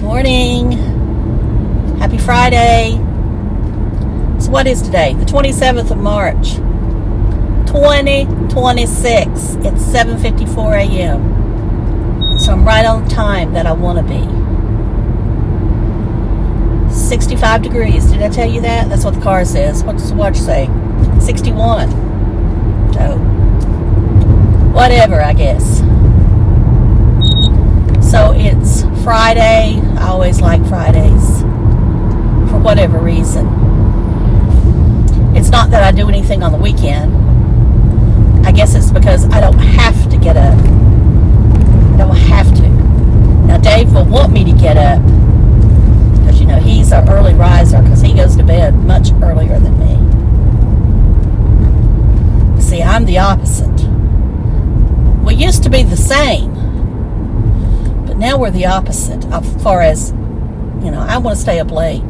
Morning. Happy Friday. So what is today? The 27th of March, 2026. It's 7:54 a.m. So I'm right on time that I want to be. 65 degrees. Did I tell you that? That's what the car says. What does the watch say? 61. So, whatever, I guess. So it's Friday. I always like Fridays for whatever reason. It's not that I do anything on the weekend. I guess it's because I don't have to get up. I don't have to. Now Dave will want me to get up because, you know, he's an early riser because he goes to bed much earlier than me. See, I'm the opposite. We used to be the same. But now we're the opposite as far as, you know, I want to stay up late.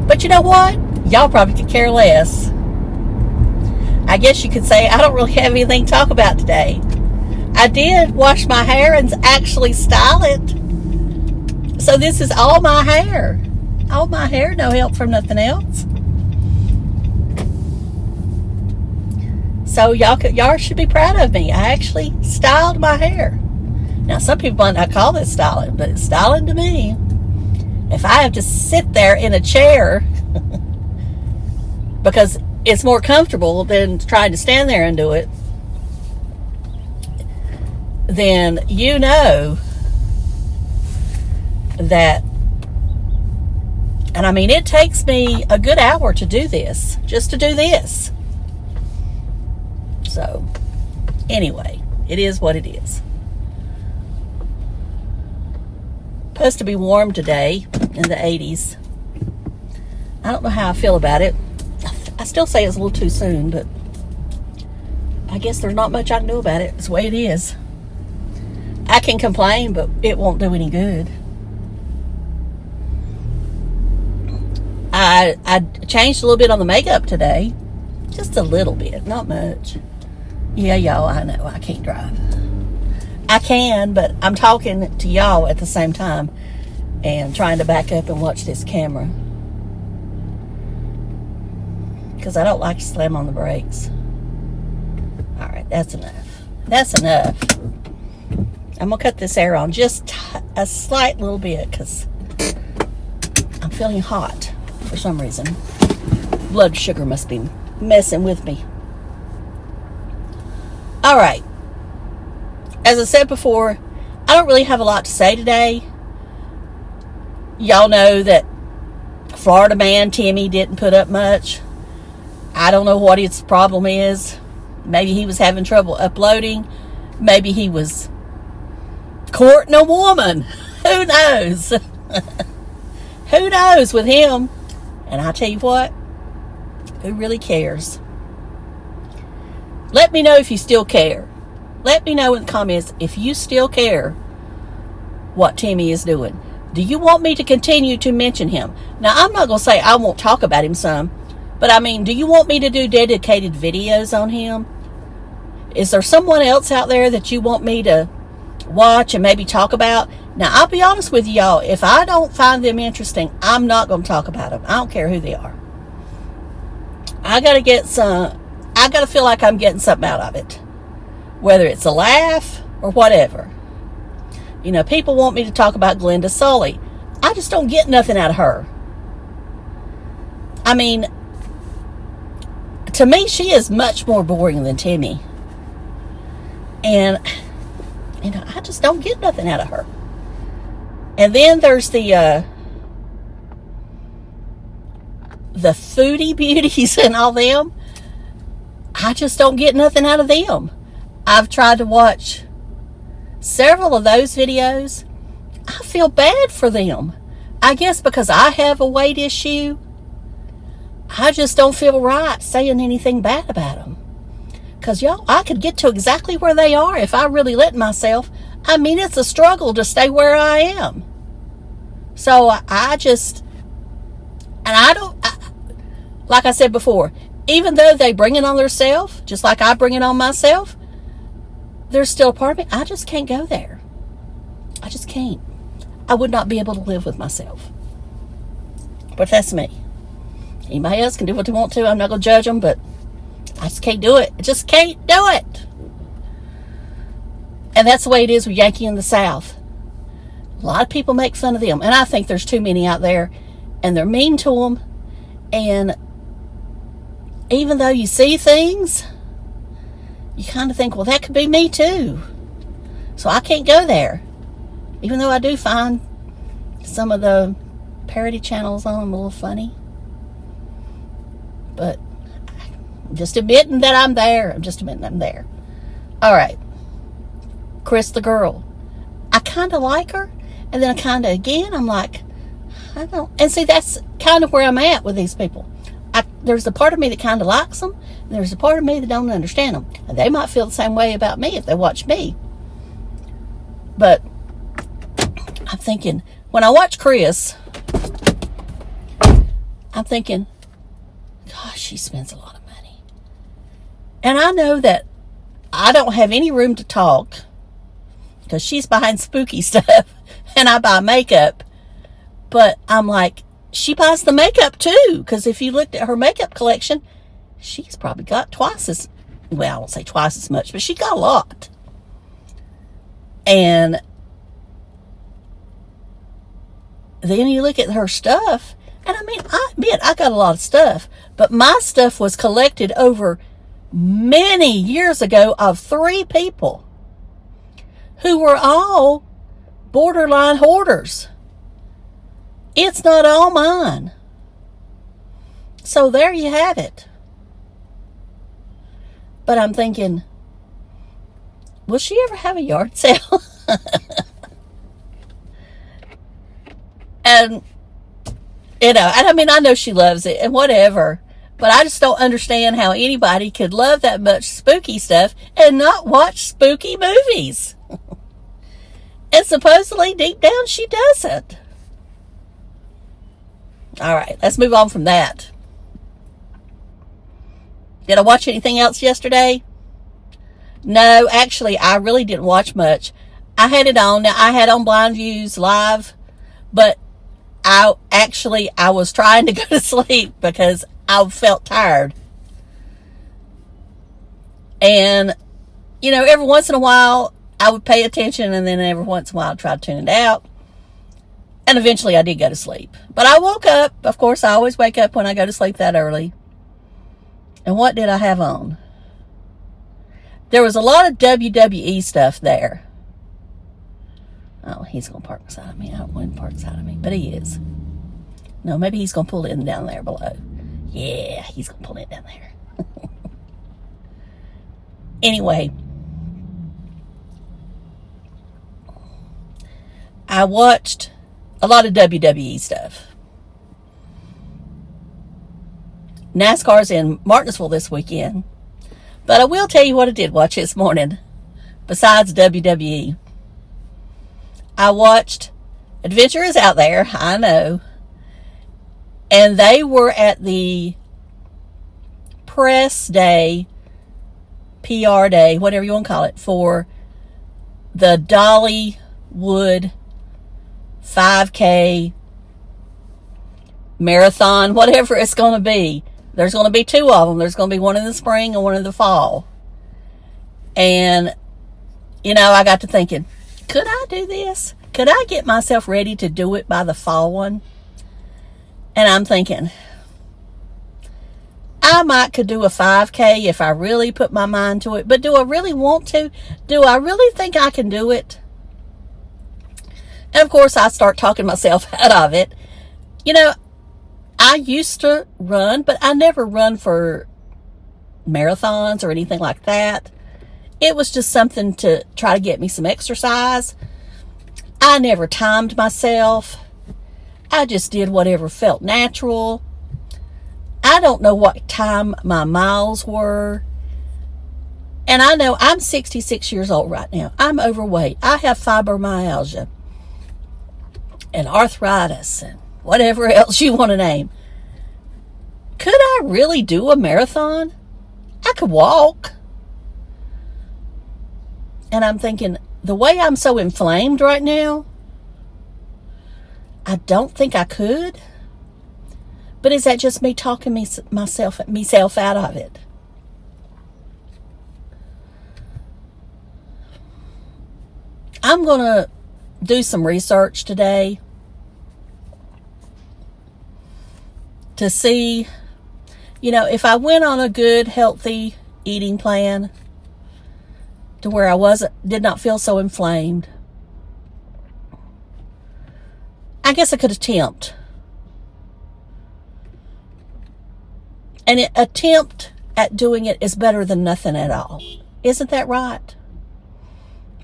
But you know what? Y'all probably could care less. I guess you could say I don't really have anything to talk about today. I did wash my hair and actually style it. So this is all my hair. All my hair, no help from nothing else. So y'all should be proud of me. I actually styled my hair. Now some people might not call this styling, but it's styling to me. If I have to sit there in a chair because it's more comfortable than trying to stand there and do it, then you know that, and I mean, it takes me a good hour to do this, just to do this. So, anyway, it is what it is. Supposed to be warm today in the 80s. I don't know how I feel about it. I still say it's a little too soon, but I guess there's not much I can do about it. It's the way it is. I can complain, but it won't do any good. I changed a little bit on the makeup today. Just a little bit, not much. Yeah, y'all, I know I can't drive. I can, but I'm talking to y'all at the same time and trying to back up and watch this camera because I don't like to slam on the brakes. All right, that's enough. That's enough. I'm going to cut this air on just a slight little bit because I'm feeling hot for some reason. Blood sugar must be messing with me. All right. As I said before, I don't really have a lot to say today. Y'all know that Florida man Timmy didn't put up much. I don't know what his problem is. Maybe he was having trouble uploading. Maybe he was courting a woman. Who knows? Who knows with him? And I tell you what, who really cares? Let me know if you still care. Let me know in the comments if you still care what Timmy is doing. Do you want me to continue to mention him? Now, I'm not going to say I won't talk about him some, but I mean, do you want me to do dedicated videos on him? Is there someone else out there that you want me to watch and maybe talk about? Now, I'll be honest with y'all. If I don't find them interesting, I'm not going to talk about them. I don't care who they are. I got to feel like I'm getting something out of it. Whether it's a laugh or whatever. You know, people want me to talk about Glenda Sully. I just don't get nothing out of her. I mean, to me, she is much more boring than Timmy. And, you know, I just don't get nothing out of her. And then there's the foodie beauties and all them. I just don't get nothing out of them. I've tried to watch several of those videos. I feel bad for them. I guess because I have a weight issue, I just don't feel right saying anything bad about them. Because, y'all, I could get to exactly where they are if I really let myself. I mean, it's a struggle to stay where I am. So I just, and like I said before, even though they bring it on themselves, just like I bring it on myself, there's still a part of me, I just can't go there. I just can't. I would not be able to live with myself. But that's me. Anybody else can do what they want to. I'm not going to judge them, but I just can't do it. I just can't do it. And that's the way it is with Yankee in the South. A lot of people make fun of them. And I think there's too many out there. And they're mean to them. And even though you see things, you kind of think, well, that could be me too. So I can't go there. Even though I do find some of the parody channels on them a little funny. But I'm just admitting that I'm there. I'm just admitting I'm there. All right. Chris the girl. I kind of like her. And then I kind of, again, I'm like, I don't. And see, that's kind of where I'm at with these people. There's a part of me that kind of likes them. And there's a part of me that don't understand them. And they might feel the same way about me if they watch me. But I'm thinking, when I watch Chris, I'm thinking, gosh, she spends a lot of money. And I know that I don't have any room to talk because she's buying spooky stuff and I buy makeup. But I'm like, she buys the makeup too, because if you looked at her makeup collection, she's probably got twice as, well, I won't say twice as much, but she got a lot. And then you look at her stuff, and I mean, I admit I got a lot of stuff, but my stuff was collected over many years ago of 3 people who were all borderline hoarders. It's not all mine. So there you have it. But I'm thinking, will she ever have a yard sale? And, you know, and I mean, I know she loves it and whatever, but I just don't understand how anybody could love that much spooky stuff and not watch spooky movies. And supposedly deep down she doesn't. All right, let's move on from that. Did I watch anything else yesterday? No, actually, I really didn't watch much. I had it on. Now, I had on Blind Views Live, but I was trying to go to sleep because I felt tired. And, you know, every once in a while, I would pay attention, and then every once in a while, I'd try to tune it out. And eventually, I did go to sleep. But I woke up. Of course, I always wake up when I go to sleep that early. And what did I have on? There was a lot of WWE stuff there. Oh, he's going to park beside of me. I don't want him to park beside of me, but he is. No, maybe he's going to pull it in down there below. Yeah, he's going to pull it down there. Anyway, I watched a lot of WWE stuff. NASCAR's in Martinsville this weekend. But I will tell you what I did watch this morning. Besides WWE. I watched Adventure Is Out There. I know. And they were at the press day, PR day, whatever you want to call it, for the Dollywood 5K marathon, whatever it's going to be. There's going to be 2 of them. There's going to be one in the spring and one in the fall. And, you know, I got to thinking, could I do this? Could I get myself ready to do it by the fall one? And I'm thinking, I might could do a 5K if I really put my mind to it. But do I really want to? Do I really think I can do it? And, of course, I start talking myself out of it. You know, I used to run, but I never run for marathons or anything like that. It was just something to try to get me some exercise. I never timed myself. I just did whatever felt natural. I don't know what time my miles were. And I know I'm 66 years old right now. I'm overweight. I have fibromyalgia and arthritis and whatever else you want to name. Could I really do a marathon? I could walk. And I'm thinking, the way I'm so inflamed right now, I don't think I could. But is that just me talking myself out of it? I'm going to do some research today to see, if I went on a good, healthy eating plan to where I did not feel so inflamed, I guess I could attempt. And an attempt at doing it is better than nothing at all. Isn't that right?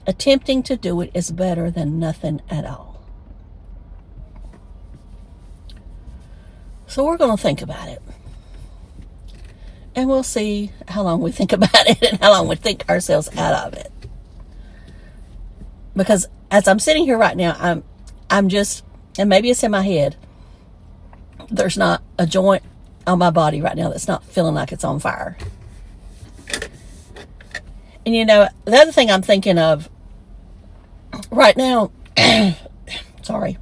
Attempting to do it is better than nothing at all. So we're going to think about it. And we'll see how long we think about it and how long we think ourselves out of it. Because as I'm sitting here right now, I'm just, and maybe it's in my head, there's not a joint on my body right now that's not feeling like it's on fire. And the other thing I'm thinking of right now, sorry,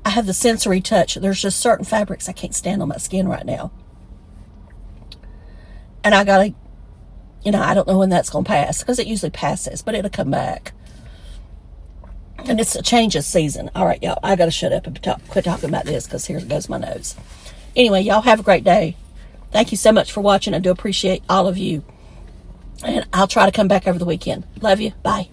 I have the sensory touch. There's just certain fabrics I can't stand on my skin right now. And I gotta, I don't know when that's going to pass, because it usually passes, but it'll come back. And it's a change of season. All right, y'all, I got to shut up and quit talking about this, because here goes my nose. Anyway, y'all have a great day. Thank you so much for watching. I do appreciate all of you. And I'll try to come back over the weekend. Love you. Bye.